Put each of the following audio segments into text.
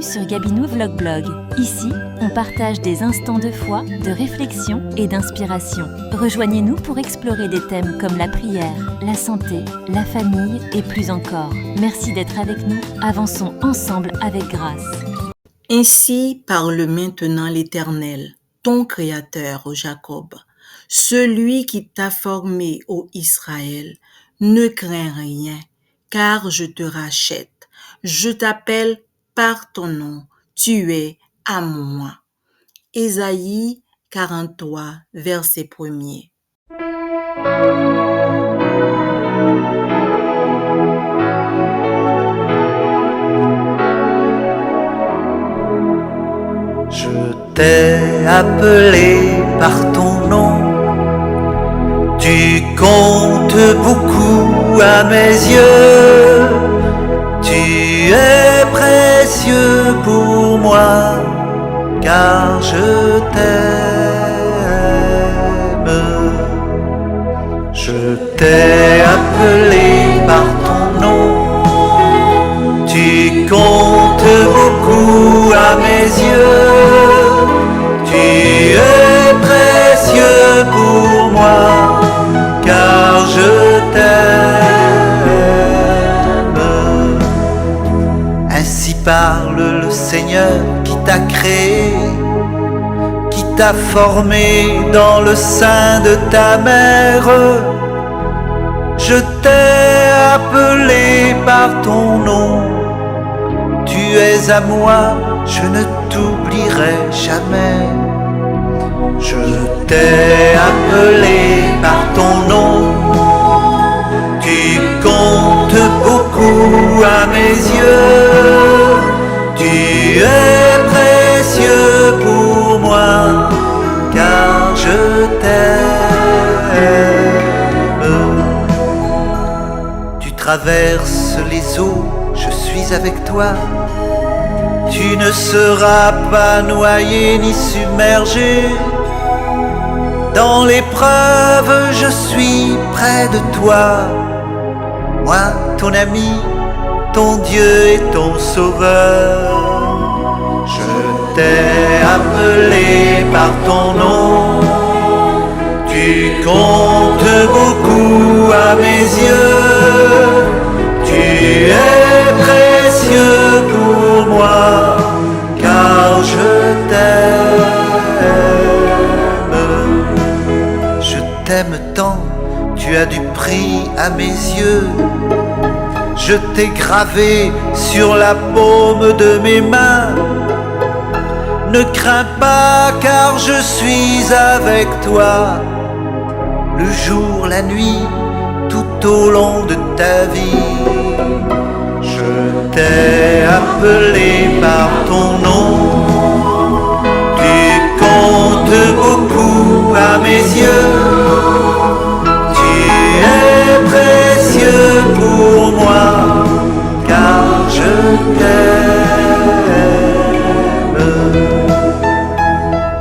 sur Gabinou Vlog Blog. Ici, on partage des instants de foi, de réflexion et d'inspiration. Rejoignez-nous pour explorer des thèmes comme la prière, la santé, la famille et plus encore. Merci d'être avec nous. Avançons ensemble avec grâce. Ainsi parle maintenant l'Éternel, ton Créateur, ô Jacob, celui qui t'a formé, ô Israël. Ne crains rien, car je te rachète. Je t'appelle par ton nom, tu es à moi. Ésaïe 43, verset 1er. Je t'ai appelé par ton nom, tu comptes beaucoup à mes yeux, tu es précieux pour moi, car je t'aime. Je t'ai appelé par ton nom, tu comptes beaucoup à mes yeux, tu es précieux pour moi, car je t'aime. Ainsi parle le Seigneur qui t'a créé, qui t'a formé dans le sein de ta mère. Je t'ai appelé par ton nom, tu es à moi, je ne t'oublierai jamais. Je t'ai appelé par ton nom, tu comptes beaucoup à mes yeux, tu es précieux pour moi, car je t'aime. Tu traverses les eaux, je suis avec toi. Tu ne seras pas noyé ni submergé. Dans l'épreuve, je suis près de toi. Moi, ton ami, ton Dieu et ton Sauveur. Je t'ai appelé par ton nom. Tu comptes beaucoup à mes yeux. Tu es précieux pour moi, car je t'aime. Je t'aime tant, tu as du prix à mes yeux. Je t'ai gravé sur la paume de mes mains. Ne crains pas, car je suis avec toi. Le jour, la nuit, tout au long de ta vie. Je t'ai appelé par ton nom, tu comptes beaucoup à mes yeux, tu es précieux pour moi, car je t'aime.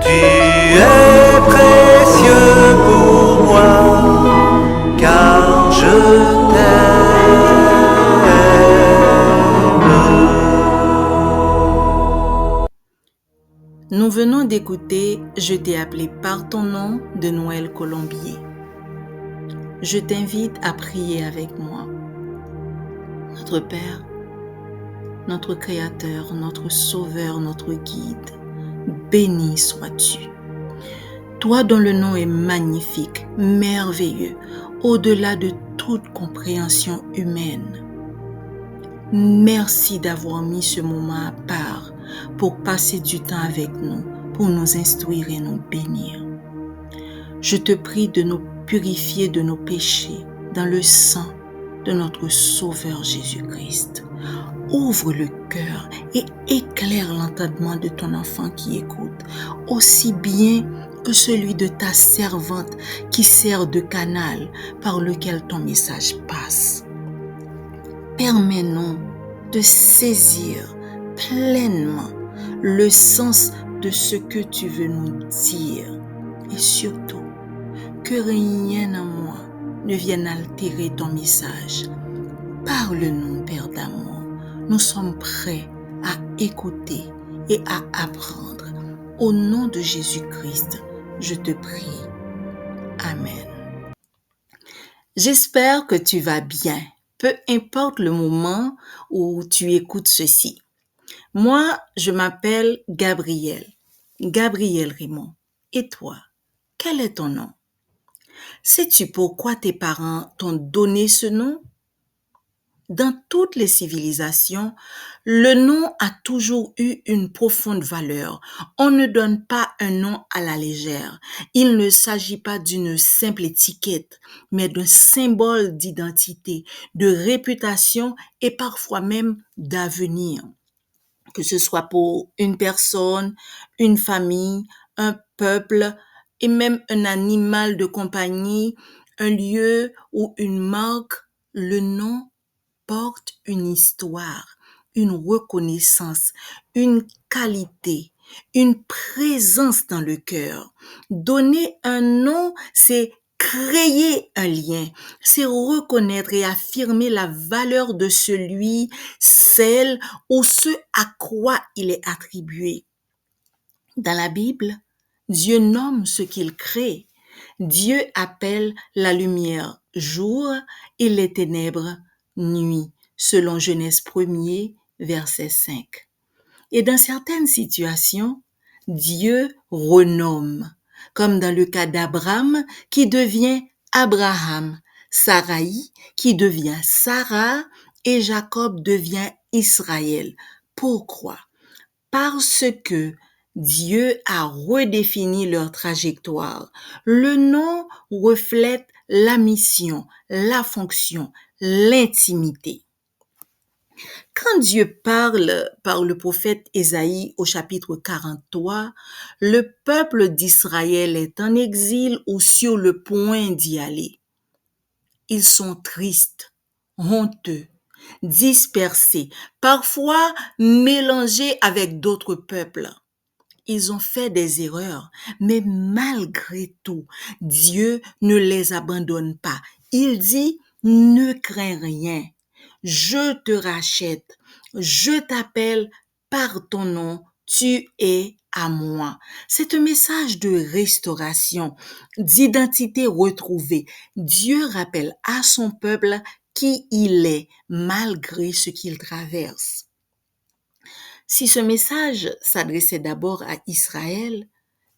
Tu es précieux pour moi, car je t'aime. Nous venons d'écouter « Je t'ai appelé par ton nom » de Noël Colombier. Je t'invite à prier avec moi. Notre Père, notre Créateur, notre Sauveur, notre Guide, béni sois-tu. Toi dont le nom est magnifique, merveilleux, au-delà de toute compréhension humaine. Merci d'avoir mis ce moment à part pour passer du temps avec nous, pour nous instruire et nous bénir. Je te prie de nous purifier de nos péchés dans le sang de notre Sauveur Jésus-Christ. Ouvre le cœur et éclaire l'entendement de ton enfant qui écoute, aussi bien que celui de ta servante qui sert de canal par lequel ton message passe. Permets-nous de saisir pleinement le sens de ce que tu veux nous dire et surtout que rien en moi ne vienne altérer ton message. Parle-nous, Père d'amour, nous sommes prêts à écouter et à apprendre. Au nom de Jésus-Christ, je te prie. Amen. J'espère que tu vas bien, peu importe le moment où tu écoutes ceci. Moi, je m'appelle Gabrielle Raymond. Et toi, quel est ton nom? Sais-tu pourquoi tes parents t'ont donné ce nom? Dans toutes les civilisations, le nom a toujours eu une profonde valeur. On ne donne pas un nom à la légère. Il ne s'agit pas d'une simple étiquette, mais d'un symbole d'identité, de réputation et parfois même d'avenir. Que ce soit pour une personne, une famille, un peuple et même un animal de compagnie, un lieu ou une marque, le nom porte une histoire, une reconnaissance, une qualité, une présence dans le cœur. Donner un nom, c'est créer un lien, c'est reconnaître et affirmer la valeur de celui, celle ou ce à quoi il est attribué. Dans la Bible, Dieu nomme ce qu'il crée. Dieu appelle la lumière jour et les ténèbres nuit, selon Genèse 1er, verset 5. Et dans certaines situations, Dieu renomme, comme dans le cas d'Abraham qui devient Abraham, Saraï qui devient Sarah et Jacob devient Israël. Pourquoi? Parce que Dieu a redéfini leur trajectoire. Le nom reflète la mission, la fonction, l'intimité. Quand Dieu parle par le prophète Ésaïe au chapitre 43, le peuple d'Israël est en exil ou sur le point d'y aller. Ils sont tristes, honteux, dispersés, parfois mélangés avec d'autres peuples. Ils ont fait des erreurs, mais malgré tout, Dieu ne les abandonne pas. Il dit, ne crains rien, je te rachète, je t'appelle par ton nom, tu es à moi. C'est un message de restauration, d'identité retrouvée. Dieu rappelle à son peuple qui il est, malgré ce qu'il traverse. Si ce message s'adressait d'abord à Israël,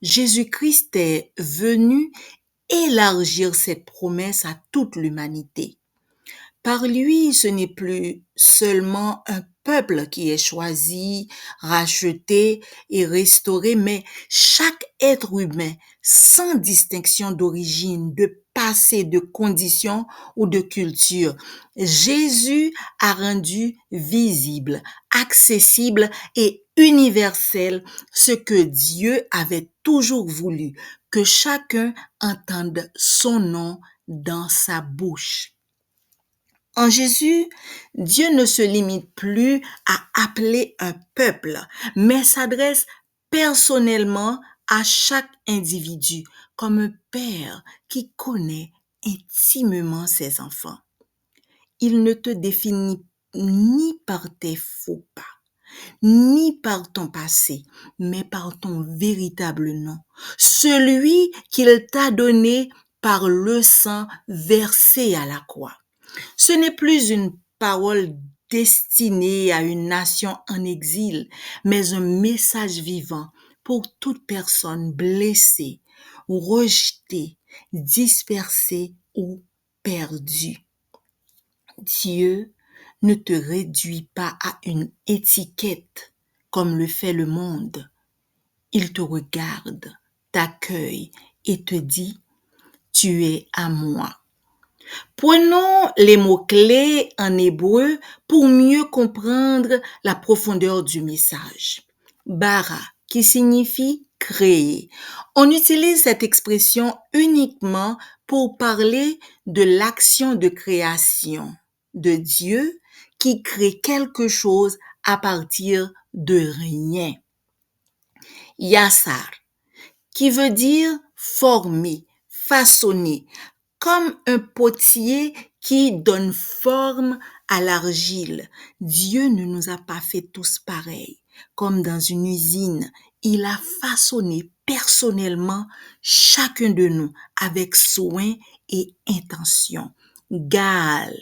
Jésus-Christ est venu élargir cette promesse à toute l'humanité. Par lui, ce n'est plus seulement un peuple qui est choisi, racheté et restauré, mais chaque être humain, sans distinction d'origine, de passé, de condition ou de culture. Jésus a rendu visible, accessible et universel ce que Dieu avait toujours voulu, que chacun entende son nom dans sa bouche. En Jésus, Dieu ne se limite plus à appeler un peuple, mais s'adresse personnellement à chaque individu, comme un père qui connaît intimement ses enfants. Il ne te définit ni par tes faux pas, ni par ton passé, mais par ton véritable nom, celui qu'il t'a donné par le sang versé à la croix. Ce n'est plus une parole destinée à une nation en exil, mais un message vivant pour toute personne blessée, rejetée, dispersée ou perdue. Dieu ne te réduit pas à une étiquette comme le fait le monde. Il te regarde, t'accueille et te dit « Tu es à moi ». Prenons les mots-clés en hébreu pour mieux comprendre la profondeur du message. Bara, qui signifie créer. On utilise cette expression uniquement pour parler de l'action de création de Dieu qui crée quelque chose à partir de rien. Yassar, qui veut dire former, façonner, comme un potier qui donne forme à l'argile. Dieu ne nous a pas fait tous pareils. Comme dans une usine, il a façonné personnellement chacun de nous avec soin et intention. Gaal,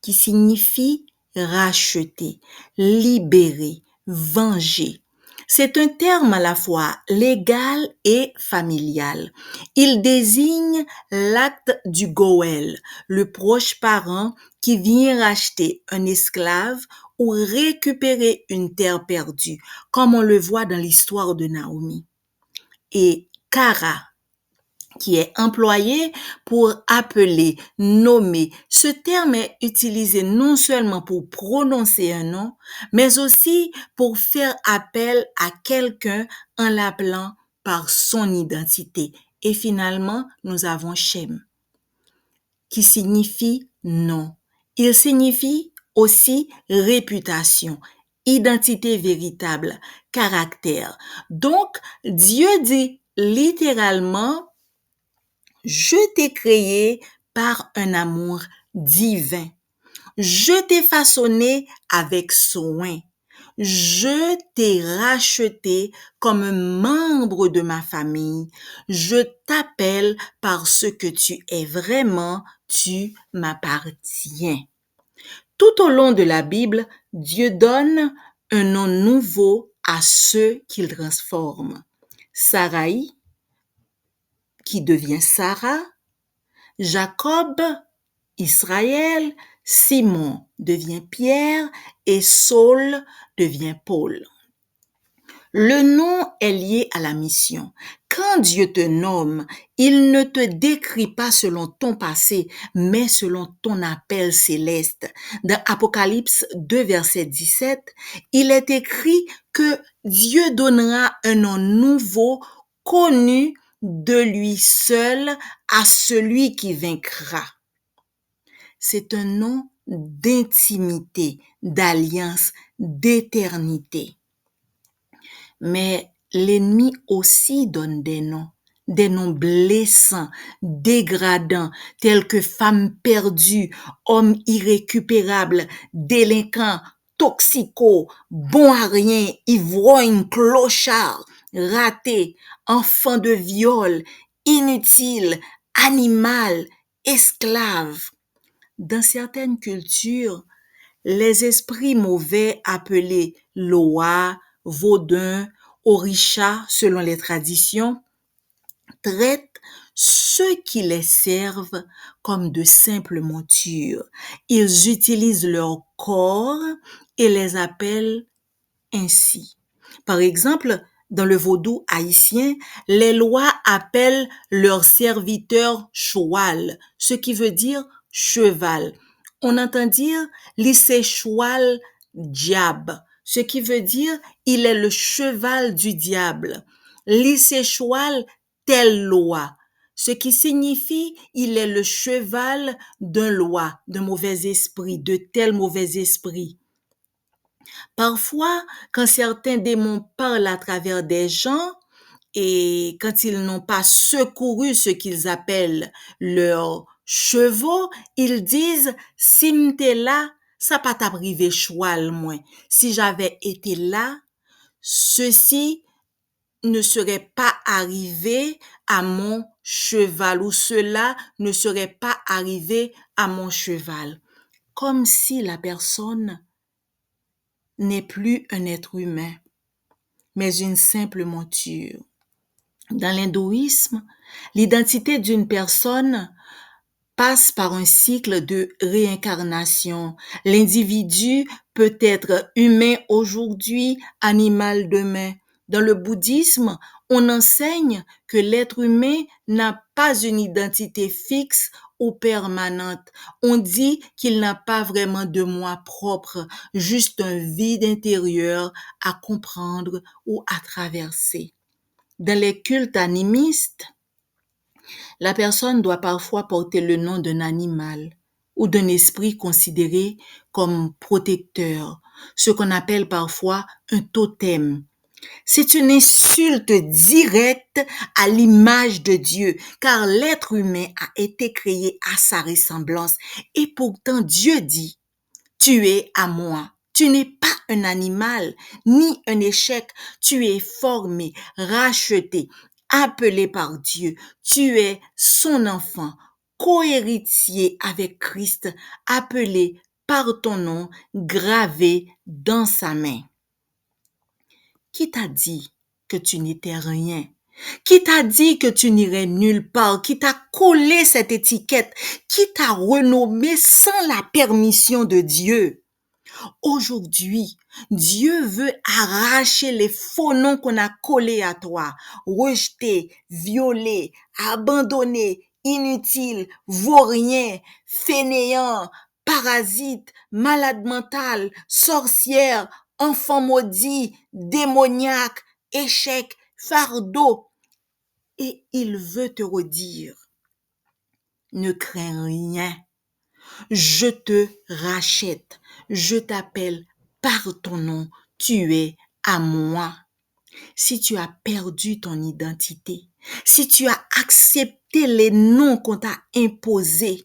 qui signifie racheter, libérer, venger. C'est un terme à la fois légal et familial. Il désigne l'acte du goël, le proche parent qui vient racheter un esclave ou récupérer une terre perdue, comme on le voit dans l'histoire de Naomi. Et kara, qui est employé pour appeler, nommer. Ce terme est utilisé non seulement pour prononcer un nom, mais aussi pour faire appel à quelqu'un en l'appelant par son identité. Et finalement, nous avons Shem, qui signifie nom. Il signifie aussi réputation, identité véritable, caractère. Donc, Dieu dit littéralement, je t'ai créé par un amour divin. Je t'ai façonné avec soin. Je t'ai racheté comme un membre de ma famille. Je t'appelle parce que tu es vraiment, tu m'appartiens. Tout au long de la Bible, Dieu donne un nom nouveau à ceux qu'il transforme. Sarai, qui devient Sarah, Jacob, Israël, Simon devient Pierre et Saul devient Paul. Le nom est lié à la mission. Quand Dieu te nomme, il ne te décrit pas selon ton passé, mais selon ton appel céleste. Dans Apocalypse 2, verset 17, il est écrit que Dieu donnera un nom nouveau, connu de lui seul à celui qui vaincra. C'est un nom d'intimité, d'alliance, d'éternité. Mais l'ennemi aussi donne des noms blessants, dégradants, tels que femme perdue, homme irrécupérable, délinquant, toxico, bon à rien, ivrogne, clochard, raté, enfant de viol, inutile, animal, esclave. Dans certaines cultures, les esprits mauvais appelés Loa, Vaudin, Orisha, selon les traditions, traitent ceux qui les servent comme de simples montures. Ils utilisent leur corps et les appellent ainsi. Par exemple, dans le vaudou haïtien, les lois appellent leurs serviteurs choual, ce qui veut dire cheval. On entend dire lycée choual diable, ce qui veut dire il est le cheval du diable. Lycée choual telle loi, ce qui signifie il est le cheval d'un loi, d'un mauvais esprit, de tel mauvais esprit. Parfois, quand certains démons parlent à travers des gens et quand ils n'ont pas secouru ce qu'ils appellent leurs chevaux, ils disent « Si m'étais là, ça pas t'a privé choual moins. Si j'avais été là, ceci ne serait pas arrivé à mon cheval ou cela ne serait pas arrivé à mon cheval. » Comme si la personne n'est plus un être humain, mais une simple monture. Dans l'hindouisme, l'identité d'une personne passe par un cycle de réincarnation. L'individu peut être humain aujourd'hui, animal demain. Dans le bouddhisme, on enseigne que l'être humain n'a pas une identité fixe ou permanente. On dit qu'il n'a pas vraiment de moi propre, juste un vide intérieur à comprendre ou à traverser. Dans les cultes animistes, la personne doit parfois porter le nom d'un animal ou d'un esprit considéré comme protecteur, ce qu'on appelle parfois un totem. C'est une insulte directe à l'image de Dieu, car l'être humain a été créé à sa ressemblance. Et pourtant, Dieu dit, tu es à moi. Tu n'es pas un animal, ni un échec. Tu es formé, racheté, appelé par Dieu. Tu es son enfant, co-héritier avec Christ, appelé par ton nom, gravé dans sa main. Qui t'a dit que tu n'étais rien? Qui t'a dit que tu n'irais nulle part? Qui t'a collé cette étiquette? Qui t'a renommé sans la permission de Dieu? Aujourd'hui, Dieu veut arracher les faux noms qu'on a collés à toi. Rejeté, violé, abandonné, inutile, vaurien, fainéant, parasite, malade mental, sorcière, enfant maudit, démoniaque, échec, fardeau. Et il veut te redire, ne crains rien. Je te rachète, je t'appelle par ton nom, tu es à moi. Si tu as perdu ton identité, si tu as accepté les noms qu'on t'a imposés,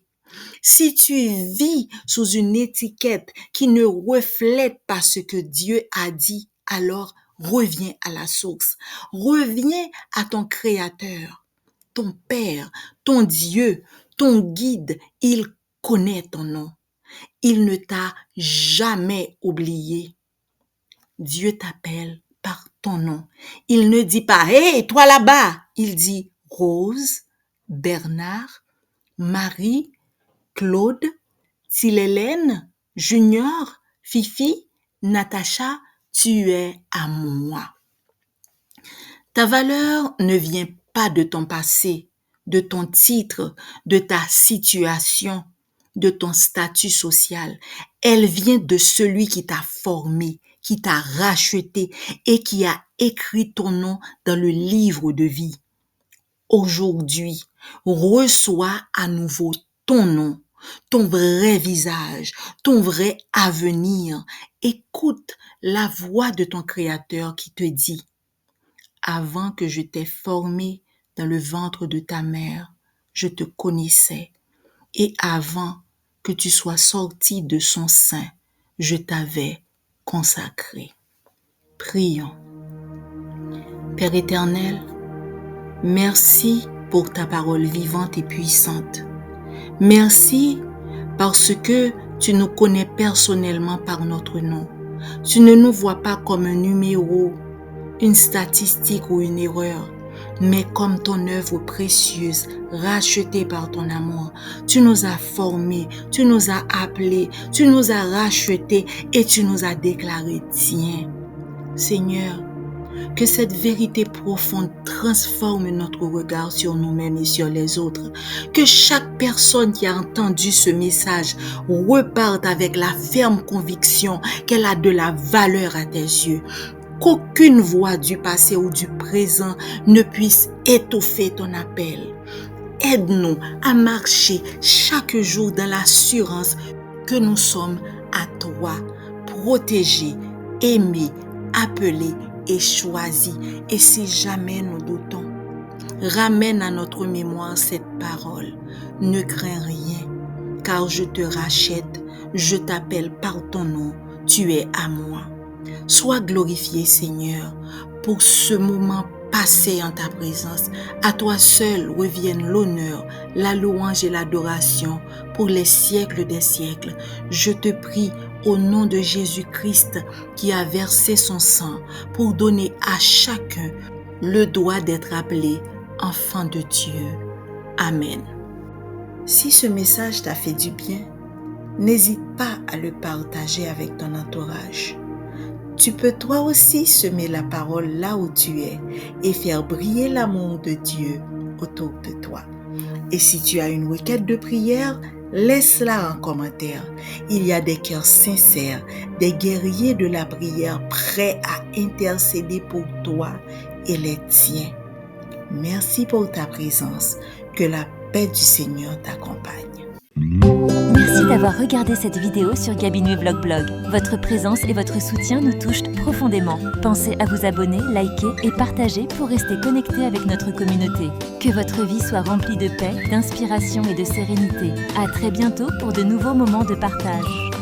si tu vis sous une étiquette qui ne reflète pas ce que Dieu a dit, alors reviens à la source, reviens à ton Créateur, ton Père, ton Dieu, ton guide. Il connaît ton nom. Il ne t'a jamais oublié. Dieu t'appelle par ton nom. Il ne dit pas « Hey, toi là-bas !» Il dit « Rose, Bernard, Marie, Claude, Tillélène, Junior, Fifi, Natacha, tu es à moi. » Ta valeur ne vient pas de ton passé, de ton titre, de ta situation, de ton statut social. Elle vient de celui qui t'a formé, qui t'a racheté et qui a écrit ton nom dans le livre de vie. Aujourd'hui, reçois à nouveau ton nom, ton vrai visage, ton vrai avenir. Écoute la voix de ton Créateur qui te dit « Avant que je t'ai formé dans le ventre de ta mère, je te connaissais. Et avant que tu sois sorti de son sein, je t'avais consacré. » Prions. Père éternel, merci pour ta parole vivante et puissante. Merci parce que tu nous connais personnellement par notre nom. Tu ne nous vois pas comme un numéro, une statistique ou une erreur, mais comme ton œuvre précieuse, rachetée par ton amour. Tu nous as formés, tu nous as appelés, tu nous as rachetés et tu nous as déclarés tiens. Seigneur, que cette vérité profonde transforme notre regard sur nous-mêmes et sur les autres. Que chaque personne qui a entendu ce message reparte avec la ferme conviction qu'elle a de la valeur à tes yeux. Qu'aucune voix du passé ou du présent ne puisse étouffer ton appel. Aide-nous à marcher chaque jour dans l'assurance que nous sommes à toi, protégés, aimés, appelés et choisis. Et si jamais nous doutons, ramène à notre mémoire cette parole. Ne crains rien, car je te rachète, je t'appelle par ton nom, tu es à moi. Sois glorifié, Seigneur, pour ce moment passé en ta présence. À toi seul reviennent l'honneur, la louange et l'adoration pour les siècles des siècles. Je te prie au nom de Jésus-Christ qui a versé son sang pour donner à chacun le droit d'être appelé enfant de Dieu. Amen. Si ce message t'a fait du bien, n'hésite pas à le partager avec ton entourage. Tu peux toi aussi semer la parole là où tu es et faire briller l'amour de Dieu autour de toi. Et si tu as une requête de prière, laisse-la en commentaire. Il y a des cœurs sincères, des guerriers de la prière prêts à intercéder pour toi et les tiens. Merci pour ta présence. Que la paix du Seigneur t'accompagne. Merci d'avoir regardé cette vidéo sur Gabinouille Vlog Blog. Votre présence et votre soutien nous touchent profondément. Pensez à vous abonner, liker et partager pour rester connecté avec notre communauté. Que votre vie soit remplie de paix, d'inspiration et de sérénité. À très bientôt pour de nouveaux moments de partage.